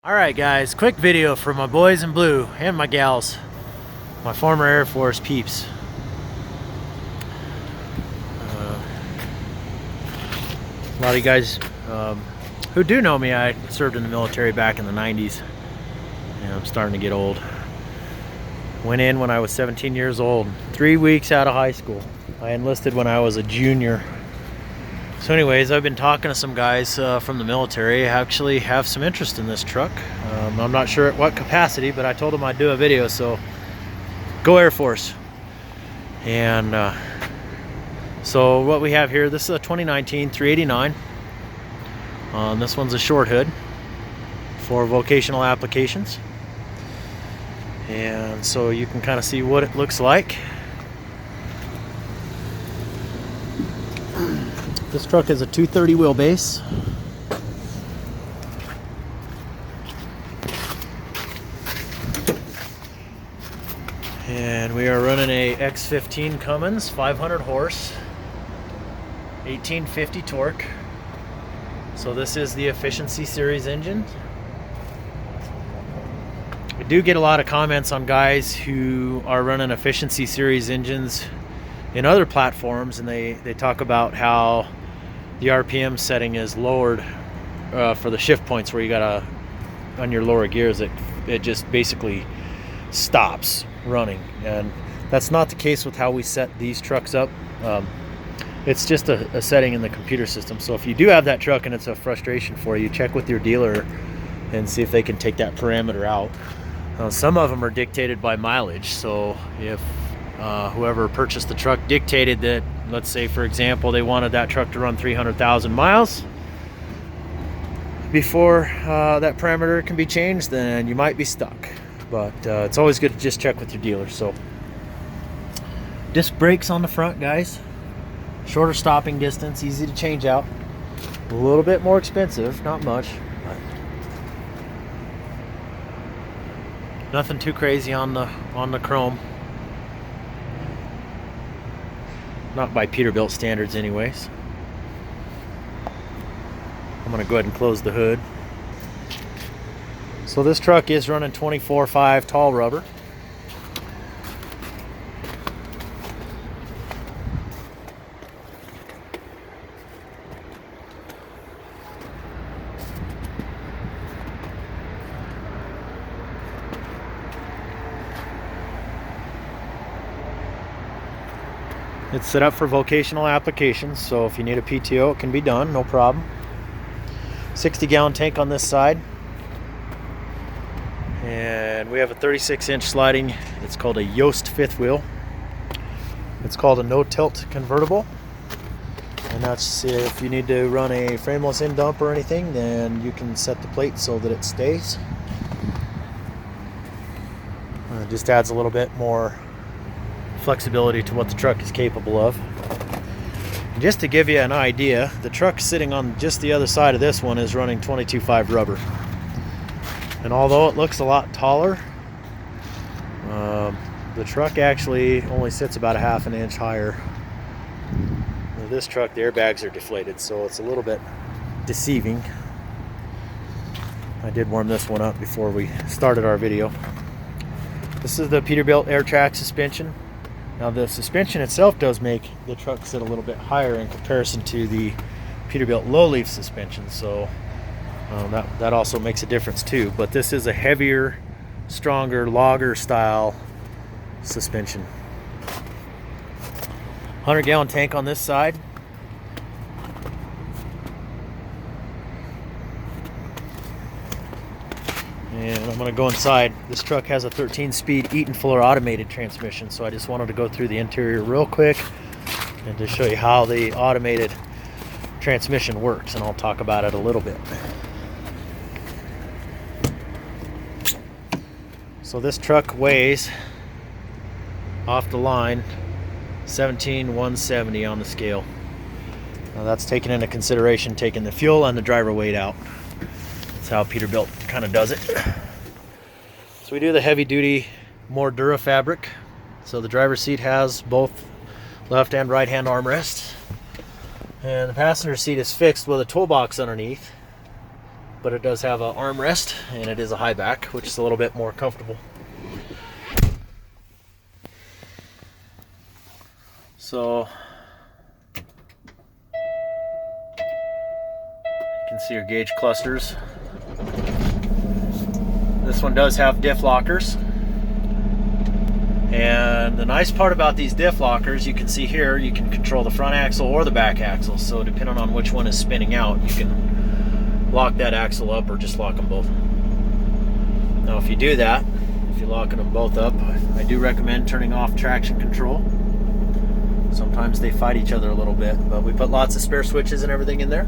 Alright guys, quick video for my boys in blue and my gals, my former Air Force peeps. A lot of you guys who do know me, I served in the military back in the 90s and I'm starting to get old. Went in when I was 17 years old, 3 weeks out of high school. I enlisted when I was a junior. So anyways, I've been talking to some guys from the military. I actually have some interest in this truck. I'm not sure at what capacity, but I told them I'd do a video, so go Air Force. And so what we have here, this is a 2019 389. This one's a short hood for vocational applications. And so you can kind of see what it looks like. This truck is a 230 wheelbase. And we are running a X15 Cummins, 500 horse, 1850 torque. So this is the efficiency series engine. I do get a lot of comments on guys who are running efficiency series engines in other platforms, and they talk about how the RPM setting is lowered for the shift points where you gotta, on your lower gears, it just basically stops running. And that's not the case with how we set these trucks up. It's just a setting in the computer system. So if you do have that truck and it's a frustration for you, check with your dealer and see if they can take that parameter out. Some of them are dictated by mileage. So if whoever purchased the truck dictated that, let's say for example, they wanted that truck to run 300,000 miles before that parameter can be changed, then you might be stuck. But it's always good to just check with your dealer. So disc brakes on the front, guys. Shorter stopping distance, easy to change out. A little bit more expensive, not much, but nothing too crazy on the chrome. Not by Peterbilt standards anyways. I'm gonna go ahead and close the hood. So this truck is running 24/5 tall rubber. It's set up for vocational applications, so if you need a PTO, it can be done, no problem. 60-gallon tank on this side. And we have a 36-inch sliding, it's called a Yoast fifth wheel. It's called a no-tilt convertible. And that's if you need to run a frameless end dump or anything, then you can set the plate so that it stays. It just adds a little bit more flexibility to what the truck is capable of. And just to give you an idea, the truck sitting on just the other side of this one is running 22.5 rubber. And although it looks a lot taller, the truck actually only sits about a ½ an inch higher. With this truck, the airbags are deflated, so it's a little bit deceiving. I did warm this one up before we started our video. This is the Peterbilt Trac suspension. Now the suspension itself does make the truck sit a little bit higher in comparison to the Peterbilt low leaf suspension, so that also makes a difference too. But this is a heavier, stronger, logger style suspension. 100-gallon tank on this side. And I'm going to go inside. This truck has a 13-speed Eaton full automated transmission, so I just wanted to go through the interior real quick and to show you how the automated transmission works, and I'll talk about it a little bit. So this truck weighs, off the line, 17,170 on the scale. Now that's taking into consideration taking the fuel and the driver weight out. That's how Peterbilt kind of does it. So we do the heavy duty, more Dura fabric. So the driver's seat has both left and right hand armrests. And the passenger seat is fixed with a toolbox underneath. but it does have an armrest, and it is a high back, which is a little bit more comfortable. So you can see your gauge clusters. This one does have diff lockers. And the nice part about these diff lockers, you can see here, you can control the front axle or the back axle. So depending on which one is spinning out, you can lock that axle up or just lock them both. Now if you do that, if you're locking them both up, I do recommend turning off traction control. Sometimes they fight each other a little bit, but we put lots of spare switches and everything in there.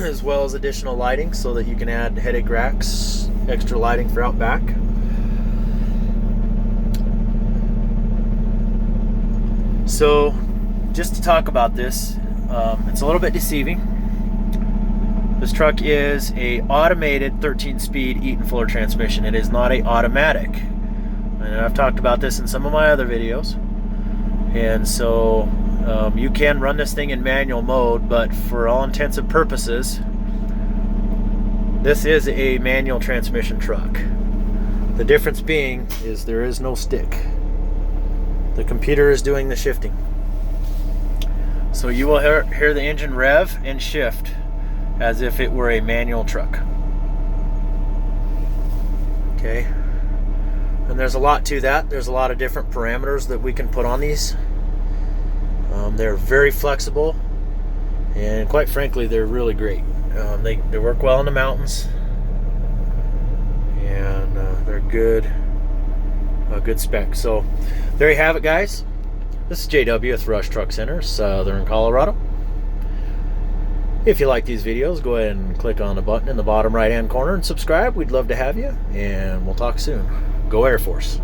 As well as additional lighting so that you can add headache racks, extra lighting for out back. So just to talk about this, it's a little bit deceiving. This truck is a automated 13-speed Eaton Fuller transmission. It is not a automatic. And I've talked about this in some of my other videos. And so you can run this thing in manual mode, but for all intents and purposes, this is a manual transmission truck. The difference being is there is no stick. The computer is doing the shifting. So you will hear the engine rev and shift as if it were a manual truck. Okay. And there's a lot to that. There's a lot of different parameters that we can put on these. They're very flexible, and quite frankly, they're really great. They work well in the mountains, and they're good, a good spec. So there you have it, guys. This is JW with Rush Truck Center, Southern Colorado. If you like these videos, go ahead and click on the button in the bottom right hand corner and subscribe. We'd love to have you, and we'll talk soon. Go Air Force.